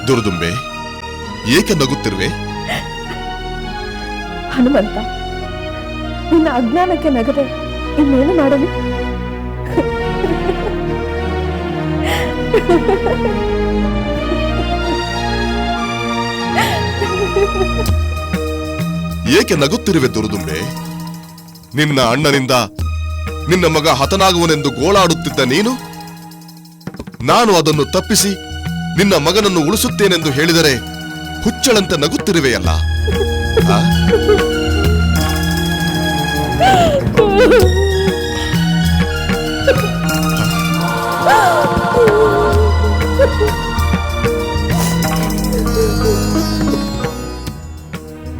ದುರ್ದುಂಬೆ, ಏಕೆ ನಗುತ್ತಿರುವೆ? ಹನುಮಂತ, ನಿನ್ನ ಅಜ್ಞಾನಕ್ಕೆ ನಗದೆ ಇನ್ನೇನು ಮಾಡಲಿ? ಏಕೆ ನಗುತ್ತಿರುವೆ ದುರ್ದುಂಬೆ? ನಿನ್ನ ಅಣ್ಣನಿಂದ ನಿನ್ನ ಮಗ ಹತನಾಗುವನೆಂದು ಗೋಳಾಡುತ್ತಿದ್ದ ನೀನು, ನಾನು ಅದನ್ನು ತಪ್ಪಿಸಿ ನಿನ್ನ ಮಗನನ್ನು ಉಳಿಸುತ್ತೇನೆಂದು ಹೇಳಿದರೆ ಹುಚ್ಚಳಂತೆ ನಗುತ್ತಿರುವೆಯಲ್ಲ.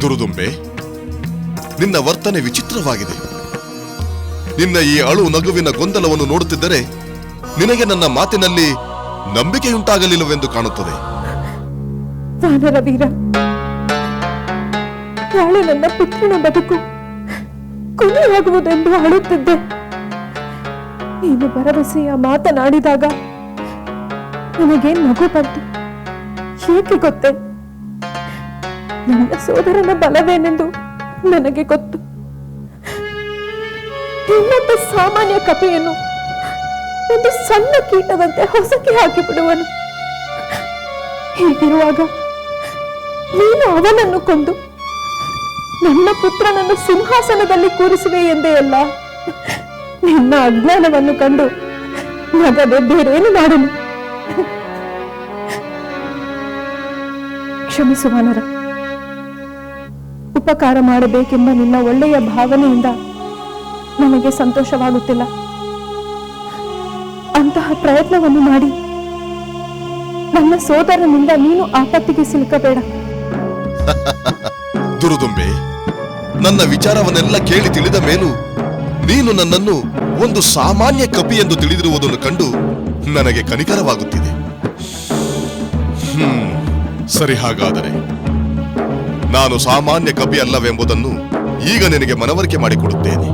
ದುರುದುಂಬೆ, ನಿನ್ನ ವರ್ತನೆ ವಿಚಿತ್ರವಾಗಿದೆ. ನಿನ್ನ ಈ ಅಳು ನಗುವಿನ ಗೊಂದಲವನ್ನು ನೋಡುತ್ತಿದ್ದರೆ ನಿನಗೆ ನನ್ನ ಮಾತಿನಲ್ಲಿ ನಂಬಿಕೆಯುಂಟಾಗಲಿಲ್ಲವೆಂದು ಕಾಣುತ್ತದೆ. ವಾನರ ವೀರ, ನಾಳೆ ನನ್ನ ಪುತ್ರನ ಬದುಕು ಕೊನೆಯಾಗುವುದೆಂದು ಅಳುತ್ತಿದ್ದೆ. ನೀನು ಭರವಸೆಯ ಮಾತನಾಡಿದಾಗ ನನಗೆ ನಗು ಬಂತು. ಏಕೆ ಗೊತ್ತೇ? ನನ್ನ ಸೋದರನ ಬಲವೇನೆಂದು ನನಗೆ ಗೊತ್ತು. ಇನ್ನೊಬ್ಬ ಸಾಮಾನ್ಯ ಕಪಿಯನ್ನು ಒಂದು ಸಣ್ಣ ಕೀಟದಂತೆ ಹೊಸಕಿ ಹಾಕಿಬಿಡುವನು. ಹೀಗಿರುವಾಗ ನೀನು ಅವನನ್ನು ಕೊಂದು ನನ್ನ ಪುತ್ರನನ್ನು ಸಿಂಹಾಸನದಲ್ಲಿ ಕೂರಿಸುವೆ ಎಂದೇ ಅಲ್ಲ. ನಿನ್ನ ಅಜ್ಞಾನವನ್ನು ಕಂಡು ನಗದೆ ಬೇರೇನು ಮಾಡಲು? ಕ್ಷಮಿಸು ವಾನರ. ಉಪಕಾರ ಮಾಡಬೇಕೆಂಬ ನಿನ್ನ ಒಳ್ಳೆಯ ಭಾವನೆಯಿಂದ ನನಗೆ ಸಂತೋಷವಾಗುತ್ತಿಲ್ಲ. ಅಂತಹ ಪ್ರಯತ್ನವನ್ನು ಮಾಡಿ ನನ್ನ ಸೋದರನಿಂದ ನೀನು ಆಪತ್ತಿಗೆ ಸಿಲುಕಬೇಡ. ದುರುದುಂಬೆ, ನನ್ನ ವಿಚಾರವನ್ನೆಲ್ಲ ಕೇಳಿ ತಿಳಿದ ಮೇಲೂ ನೀನು ನನ್ನನ್ನು ಒಂದು ಸಾಮಾನ್ಯ ಕಪಿ ಎಂದು ತಿಳಿದಿರುವುದನ್ನು ಕಂಡು ನನಗೆ ಕನಿಕರವಾಗುತ್ತಿದೆ. ಸರಿ, ಹಾಗಾದರೆ ನಾನು ಸಾಮಾನ್ಯ ಕಪಿ ಅಲ್ಲವೆಂಬುದನ್ನು ಈಗ ನಿನಗೆ ಮನವರಿಕೆ ಮಾಡಿಕೊಡುತ್ತೇನೆ.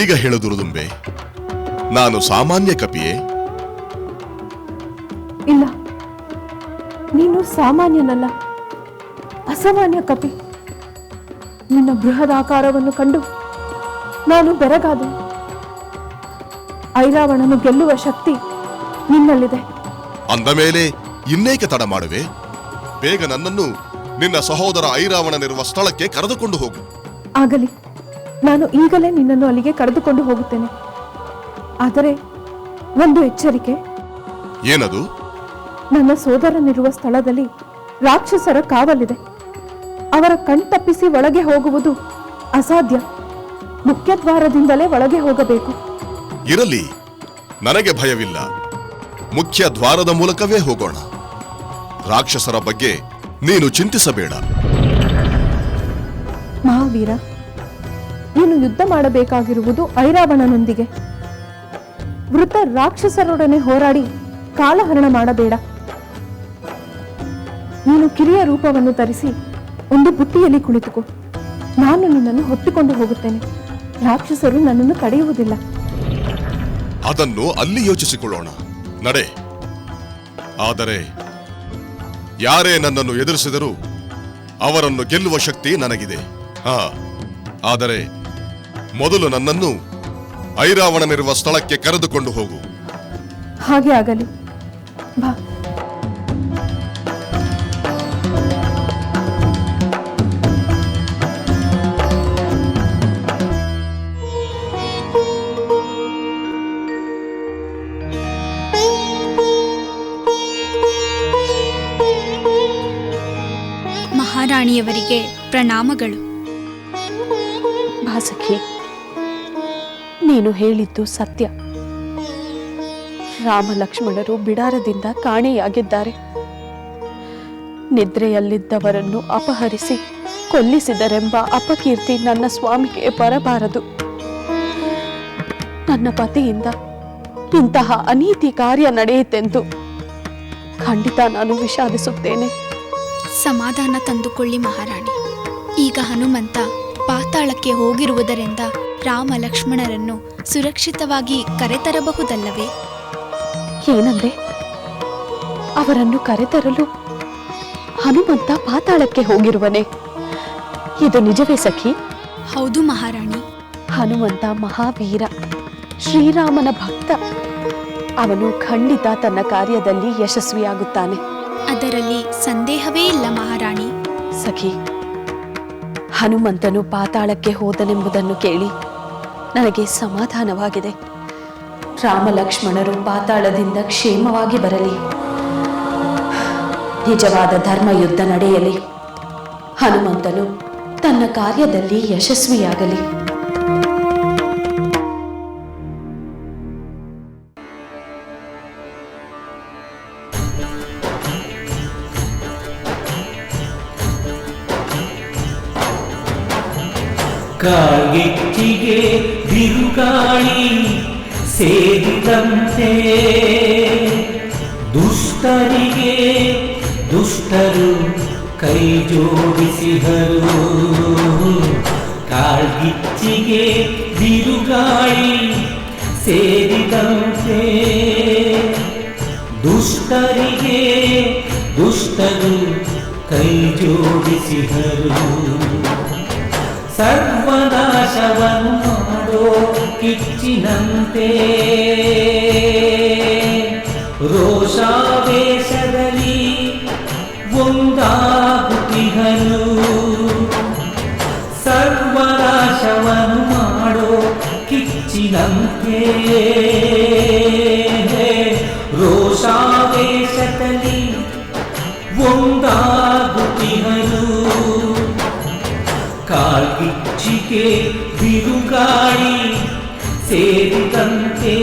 ಈಗ ಹೇಳು ದುರುದುಂಬೆ, ನಾನು ಸಾಮಾನ್ಯ ಕಪಿಯೇ? ಇಲ್ಲ, ನೀನು ಸಾಮಾನ್ಯನಲ್ಲ, ಅಸಾಮಾನ್ಯ ಕಪಿ. ನಿನ್ನ ಬೃಹದಾಕಾರವನ್ನು ಕಂಡು ನಾನು ಬೆರಗಾದೆ. ಐರಾವಣನು ಗೆಲ್ಲುವ ಶಕ್ತಿ ನಿನ್ನಲ್ಲಿದೆ. ಅಂದ ಮೇಲೆ ಇನ್ನೇಕೆ ತಡ ಮಾಡುವೆ? ಬೇಗ ನನ್ನನ್ನು ನಿನ್ನ ಸಹೋದರ ಐರಾವಣನಿರುವ ಸ್ಥಳಕ್ಕೆ ಕರೆದುಕೊಂಡು ಹೋಗು. ಆಗಲಿ, ನಾನು ಈಗಲೇ ನಿನ್ನನ್ನು ಅಲ್ಲಿಗೆ ಕರೆದುಕೊಂಡು ಹೋಗುತ್ತೇನೆ. ಆದರೆ ಒಂದು ಎಚ್ಚರಿಕೆ. ಏನದು? ನನ್ನ ಸೋದರನಿರುವ ಸ್ಥಳದಲ್ಲಿ ರಾಕ್ಷಸರ ಕಾವಲಿದೆ. ಅವರ ಕಣ್ತಪ್ಪಿಸಿ ಒಳಗೆ ಹೋಗುವುದು ಅಸಾಧ್ಯ. ಮುಖ್ಯ ದ್ವಾರದಿಂದಲೇ ಒಳಗೆ ಹೋಗಬೇಕು. ಇರಲಿ, ನನಗೆ ಭಯವಿಲ್ಲ. ಮುಖ್ಯ ದ್ವಾರದ ಮೂಲಕವೇ ಹೋಗೋಣ. ರಾಕ್ಷಸರ ಬಗ್ಗೆ ನೀನು ಚಿಂತಿಸಬೇಡ. ಮಹಾವೀರ, ನೀನು ಯುದ್ಧ ಮಾಡಬೇಕಾಗಿರುವುದು ಐರಾವಣನೊಂದಿಗೆ. ವೃತ ರಾಕ್ಷಸರೊಡನೆ ಹೋರಾಡಿ ಕಾಲಹರಣ ಮಾಡಬೇಡ. ನೀನು ಕಿರಿಯ ರೂಪವನ್ನು ಧರಿಸಿ ಒಂದು ಬುಟ್ಟಿಯಲ್ಲಿ ಕುಳಿತುಕೋ. ನಾನು ನಿನ್ನನ್ನು ಹೊತ್ತುಕೊಂಡು ಹೋಗುತ್ತೇನೆ. ರಾಕ್ಷಸರು ನನ್ನನ್ನು ತಡೆಯುವುದಿಲ್ಲ. ಅದನ್ನು ಅಲ್ಲಿ ಯೋಚಿಸಿಕೊಳ್ಳೋಣ. ನಡೆ. ಆದರೆ ಯಾರೇ ನನ್ನನ್ನು ಎದುರಿಸಿದರೂ ಅವರನ್ನು ಗೆಲ್ಲುವ ಶಕ್ತಿ ನನಗಿದೆ. ಆದರೆ ಮೊದಲು ನನ್ನನ್ನು ಐರಾವಣನಿರುವ ಸ್ಥಳಕ್ಕೆ ಕರೆದುಕೊಂಡು ಹೋಗು. ಹಾಗೆ ಆಗಲಿ, ಬಾ. ಮಹಾರಾಣಿಯವರಿಗೆ ಪ್ರಣಾಮಗಳು. ಬಾ ಸಖಿ, ನೀನು ಹೇಳಿದ್ದು ಸತ್ಯ. ರಾಮ ಲಕ್ಷ್ಮಣರು ಬಿಡಾರದಿಂದ ಕಾಣೆಯಾಗಿದ್ದಾರೆ. ನಿದ್ರೆಯಲ್ಲಿದ್ದವರನ್ನು ಅಪಹರಿಸಿ ಕೊಲ್ಲಿಸಿದರೆಂಬ ಅಪಕೀರ್ತಿ ನನ್ನ ಸ್ವಾಮಿಗೆ ಬರಬಾರದು. ನನ್ನ ಪತಿಯಿಂದ ಇಂತಹ ಅನೀತಿ ಕಾರ್ಯ ನಡೆಯಿತೆಂದು ಖಂಡಿತ ನಾನು ವಿಷಾದಿಸುತ್ತೇನೆ. ಸಮಾಧಾನ ತಂದುಕೊಳ್ಳಿ ಮಹಾರಾಣಿ. ಈಗ ಹನುಮಂತ ಪಾತಾಳಕ್ಕೆ ಹೋಗಿರುವುದರಿಂದ ರಾಮ ಲಕ್ಷ್ಮಣರನ್ನು ಸುರಕ್ಷಿತವಾಗಿ ಕರೆತರಬಹುದಲ್ಲವೇ? ಏನಂದೆ? ಅವರನ್ನು ಕರೆತರಲು ಹನುಮಂತ ಪಾತಾಳಕ್ಕೆ ಹೋಗಿರುವನೆ? ಇದು ನಿಜವೇ ಸಖಿ? ಹೌದು ಮಹಾರಾಣಿ. ಹನುಮಂತ ಮಹಾವೀರ, ಶ್ರೀರಾಮನ ಭಕ್ತ. ಅವನು ಖಂಡಿತ ತನ್ನ ಕಾರ್ಯದಲ್ಲಿ ಯಶಸ್ವಿಯಾಗುತ್ತಾನೆ. ಅದರಲ್ಲಿ ಸಂದೇಹವೇ ಇಲ್ಲ ಮಹಾರಾಣಿ. ಸಖಿ, ಹನುಮಂತನು ಪಾತಾಳಕ್ಕೆ ಹೋದನೆಂಬುದನ್ನು ಕೇಳಿ ನನಗೆ ಸಮಾಧಾನವಾಗಿದೆ. ರಾಮ ಲಕ್ಷ್ಮಣರು ಪಾತಾಳದಿಂದ ಕ್ಷೇಮವಾಗಿ ಬರಲಿ. ನಿಜವಾದ ಧರ್ಮಯುದ್ಧ ನಡೆಯಲಿ. ಹನುಮಂತನು ತನ್ನ ಕಾರ್ಯದಲ್ಲಿ ಯಶಸ್ವಿಯಾಗಲಿ. ಕಾಗಿಚ್ಚಿಗೆ ಬಿರುಗಾಳಿ ಸೇರಿದಂತೆ ದುಷ್ಟರಿಗೆ ದುಷ್ಟರು ಕೈ ಜೋಡಿಸಿದರು. ಕಾಗಿಚ್ಚಿಗೆ ಬಿರುಗಾಳಿ ಸೇರಿದಂತೆ ದುಷ್ಟರಿಗೆ ದುಷ್ಟರು ಕೈ ಜೋಡಿಸಿದರು. ಸರ್ವನಾಶವನ್ನು ಮಾಡೋ ಕಿಚ್ಚಿನಂತೆ ರೋಷಾವೇಶದಲ್ಲಿ ಒಂದಾಗುತ್ತಿಹರು. ಸರ್ವನಾಶವನ್ನು ಮಾಡೋ ಕಿಚ್ಚಿನಂತೆ ರೋಷಾವೇಶದಲ್ಲಿ ಒಂದಾಗುತ್ತಿಹರು. ಕಾಲ್ಗಿಚ್ಚಿಗೆ ಬಿರುಗಾಳಿ ಸೇರಿದಂತೆ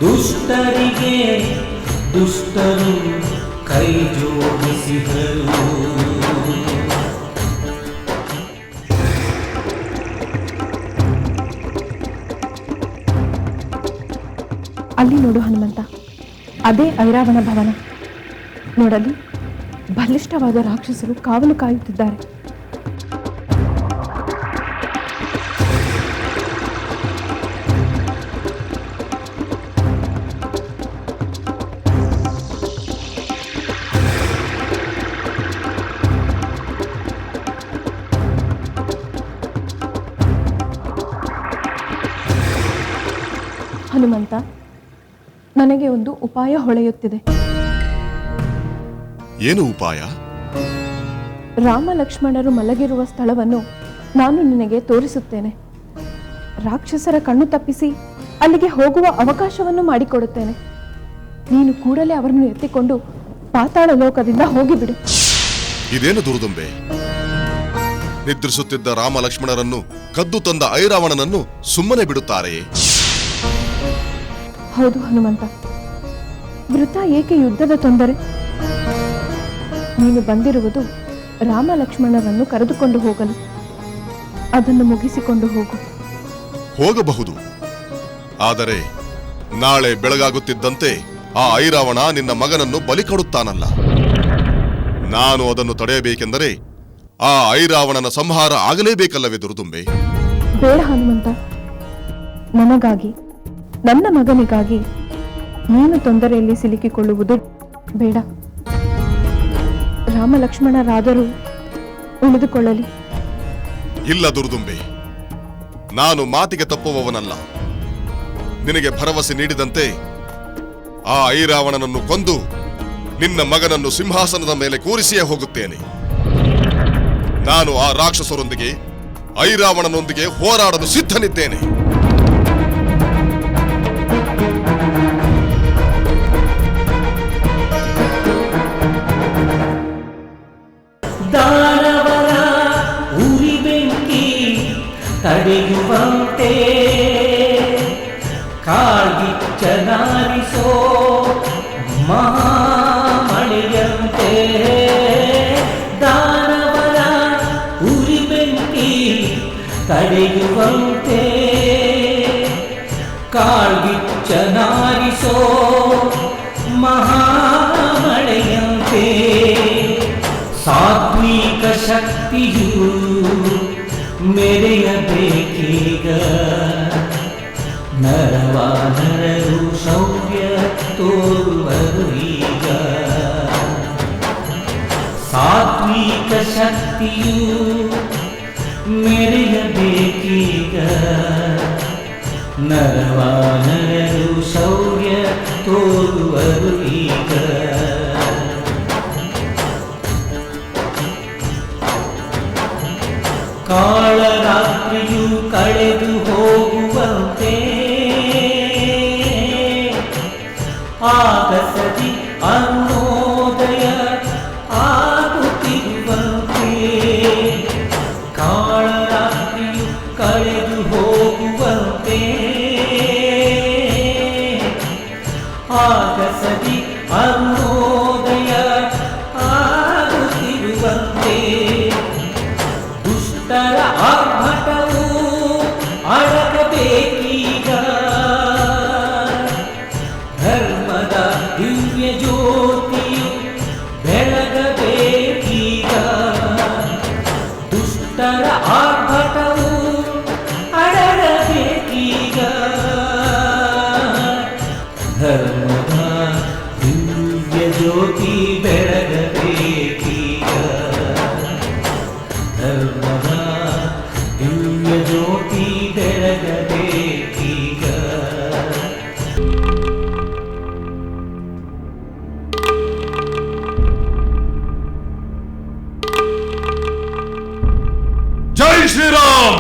ದುಷ್ಟರಿಗೆ ದುಷ್ಟರು ಕೈ ಜೋಡಿಸಿದರು. ಅಲ್ಲಿ ನೋಡು ಹನುಮಂತ, ಅದೇ ಐರಾವಣ ಭವನ. ನೋಡಲಿ, ಬಲಿಷ್ಠವಾದ ರಾಕ್ಷಸರು ಕಾವಲು ಕಾಯುತ್ತಿದ್ದಾರೆ. ಹನುಮಂತ, ನನಗೆ ಒಂದು ಉಪಾಯ ಹೊಳೆಯುತ್ತಿದೆ. ಏನು ಉಪಾಯ? ರಾಮ ಲಕ್ಷ್ಮಣರು ಮಲಗಿರುವ ಸ್ಥಳವನ್ನು ನಾನು ನಿನಗೆ ತೋರಿಸುತ್ತೇನೆ. ರಾಕ್ಷಸರ ಕಣ್ಣು ತಪ್ಪಿಸಿ ಅಲ್ಲಿಗೆ ಹೋಗುವ ಅವಕಾಶವನ್ನು ಮಾಡಿಕೊಡುತ್ತೇನೆ. ನೀನು ಕೂಡಲೇ ಅವರನ್ನು ಎತ್ತಿಕೊಂಡು ಪಾತಾಳ ಲೋಕದಿಂದ ಹೋಗಿಬಿಡು. ಇದೇನು ದುರ್ದುಂಬೆ? ನಿದ್ರಿಸುತ್ತಿದ್ದ ರಾಮ ಲಕ್ಷ್ಮಣರನ್ನು ಕದ್ದು ತಂದ ಐರಾವಣನನ್ನು ಸುಮ್ಮನೆ ಬಿಡುತ್ತಾರೆಯೇ? ಹೌದು ಹನುಮಂತ, ವೃಥಾ ಏಕೆ ಯುದ್ಧದ ತೊಂದರೆ? ನೀನು ಬಂದಿರುವುದು ರಾಮ ಲಕ್ಷ್ಮಣರನ್ನು ಕರೆದುಕೊಂಡು ಹೋಗಲು. ಅದನ್ನು ಮುಗಿಸಿಕೊಂಡು ಹೋಗು. ಹೋಗಬಹುದು, ಆದರೆ ನಾಳೆ ಬೆಳಗಾಗುತ್ತಿದ್ದಂತೆ ಆ ಐರಾವಣ ನಿನ್ನ ಮಗನನ್ನು ಬಲಿ ಕೊಡುತ್ತಾನಲ್ಲ. ನಾನು ಅದನ್ನು ತಡೆಯಬೇಕೆಂದರೆ ಆ ಐರಾವಣನ ಸಂಹಾರ ಆಗಲೇಬೇಕಲ್ಲವೇ ದುರ್ದುಂಬೆ? ಬೇಡ ಹನುಮಂತ, ನನಗಾಗಿ, ನನ್ನ ಮಗನಿಗಾಗಿ ನೀನು ತೊಂದರೆಯಲ್ಲಿ ಸಿಲುಕಿಕೊಳ್ಳುವುದು ಬೇಡ. ರಾಮ ರಾಮ ಲಕ್ಷ್ಮಣರಾದರೂ ಉಳಿದುಕೊಳ್ಳಲಿ. ಇಲ್ಲ ದುರ್ದುಂಬಿ, ನಾನು ಮಾತಿಗೆ ತಪ್ಪುವವನಲ್ಲ. ನಿನಗೆ ಭರವಸೆ ನೀಡಿದಂತೆ ಆ ಐರಾವಣನನ್ನು ಕೊಂದು ನಿನ್ನ ಮಗನನ್ನು ಸಿಂಹಾಸನದ ಮೇಲೆ ಕೂರಿಸಿಯೇ ಹೋಗುತ್ತೇನೆ. ನಾನು ಆ ರಾಕ್ಷಸರೊಂದಿಗೆ ಐರಾವಣನೊಂದಿಗೆ ಹೋರಾಡಲು ಸಿದ್ಧನಿದ್ದೇನೆ. ದಾನವರ ಉರಿ ಬೆಂಕಿ ತಡೆಯುವಂತೆ ಕಾಳ್ಗಿಚ್ಚನಾರಿಸೋ ಮಹಾಮಳೆಯಂತೆ. ದಾನವರ ಉರಿ ಬೆಂಕಿ ತಡೆಯುವಂತೆ ಕಾಳ್ಗಿಚ್ಚನಾರಿಸೋ ಮಹಾಮಳೆಯಂತೆ. ಸಾತ್ವಿಕ ಶಕ್ತಿಯು ಮೆರೆಯಬೇಕೀಗ, ನರವಾನರರು ಶೌರ್ಯ ತೋರುವರು ಈಗ. ಸಾತ್ವಿಕ ಶಕ್ತಿಯು ಮೆರೆಯಬೇಕೀಗ, ನರವಾನರರು ಶೌರ್ಯ ತೋರುವರು ಈಗ. ಕಾಳರಾತ್ರಿಯು ಕಳೆದು ಹೋಗುವಂತೆ ಆಗಸದಿ ಅನ್ನೋದಯ ಆಗುತ್ತಿರುವಂತೆ. ಕಾಳರಾತ್ರಿಯು ಕಳೆದು ಹೋಗುವಂತೆ ಆಗಸದಿ ಅನ್ನೋದಯ ಆಗುತ್ತಿರುವಂತೆ. ದುಷ್ಟರ ಆರ್ಭಟವು ಅಡಗಬೇಕೀಗ, ಧರ್ಮದ ದಿವ್ಯ ಜ್ಯೋತಿಯು ಬೆಳಗಬೇಕೀಗ. ದುಷ್ಟರ ಆರ್ಭಟವು ಅಡಗಬೇಕೀಗ, ಧರ್ಮದ ದಿವ್ಯ ಜ್ಯೋತಿ ಬೆಳಗಬೇಕೀಗ. ಧರ್ಮದ ದಿವ್ಯ ಜ್ಯೋತಿ ಬೆಳಗಬೇಕೀಗ. ಜೈ ಶ್ರೀರಾಮ್.